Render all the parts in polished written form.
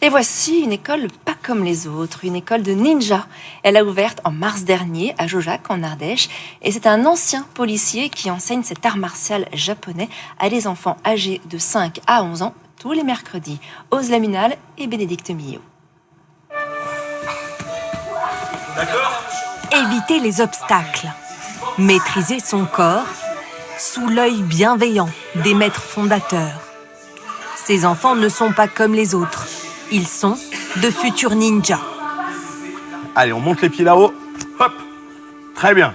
Et voici une école pas comme les autres, une école de ninja. Elle a ouvert en mars dernier à Jojac, en Ardèche. Et c'est un ancien policier qui enseigne cet art martial japonais à des enfants âgés de 5 à 11 ans, tous les mercredis. Ose Laminal et Bénédicte Millot. Éviter les obstacles, maîtriser son corps sous l'œil bienveillant des maîtres fondateurs. Ces enfants ne sont pas comme les autres. Ils sont de futurs ninjas. Allez, on monte les pieds là-haut. Hop. Très bien.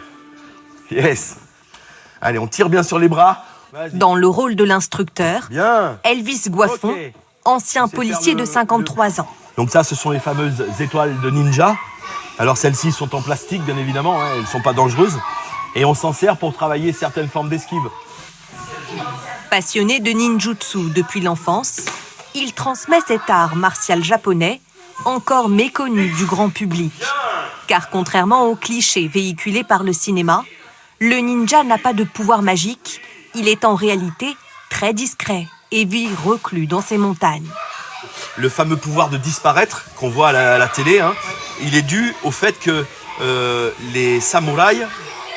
Yes. Allez, on tire bien sur les bras. Dans le rôle de l'instructeur, Bien. Elvis Goiffon, Ok. ancien policier de 53 ans. Donc ça, ce sont les fameuses étoiles de ninja. Alors celles-ci sont en plastique, bien évidemment. Elles ne sont pas dangereuses. Et on s'en sert pour travailler certaines formes d'esquive. Passionné de ninjutsu depuis l'enfance, il transmet cet art martial japonais, encore méconnu du grand public. Car contrairement aux clichés véhiculés par le cinéma, le ninja n'a pas de pouvoir magique, il est en réalité très discret et vit reclus dans ses montagnes. Le fameux pouvoir de disparaître qu'on voit à la télé, il est dû au fait que les samouraïs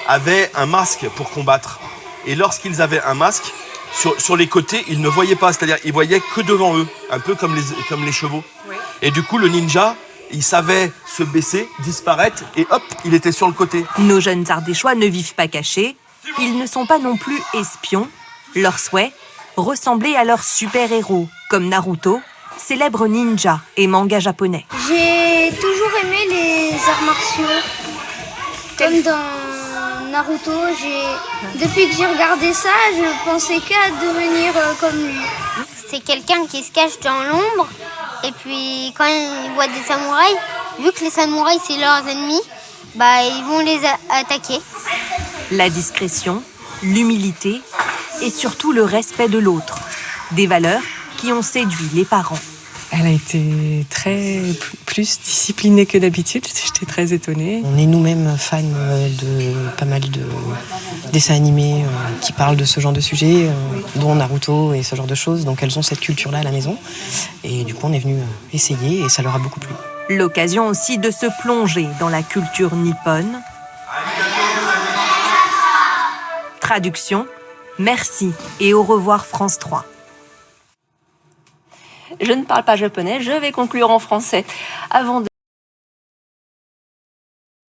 avaient un masque pour combattre. Et lorsqu'ils avaient un masque, sur les côtés, ils ne voyaient pas, c'est-à-dire ils voyaient que devant eux, un peu comme les chevaux. Oui. Et du coup, le ninja, il savait se baisser, disparaître, et hop, il était sur le côté. Nos jeunes Ardéchois ne vivent pas cachés, ils ne sont pas non plus espions. Leur souhait, ressembler à leurs super-héros, comme Naruto, célèbre ninja et manga japonais. J'ai toujours aimé les arts martiaux, comme dans Naruto. Depuis que j'ai regardé ça, je pensais qu'à devenir comme lui. C'est quelqu'un qui se cache dans l'ombre, et puis quand il voit des samouraïs, vu que les samouraïs c'est leurs ennemis, ils vont les attaquer. La discrétion, l'humilité et surtout le respect de l'autre, des valeurs qui ont séduit les parents. Elle a été plus disciplinée que d'habitude, j'étais très étonnée. On est nous-mêmes fans de pas mal de dessins animés qui parlent de ce genre de sujets, dont Naruto et ce genre de choses. Donc elles ont cette culture-là à la maison. Et du coup, on est venu essayer et ça leur a beaucoup plu. L'occasion aussi de se plonger dans la culture nippone. Traduction, merci et au revoir France 3. Je ne parle pas japonais, je vais conclure en français. Avant de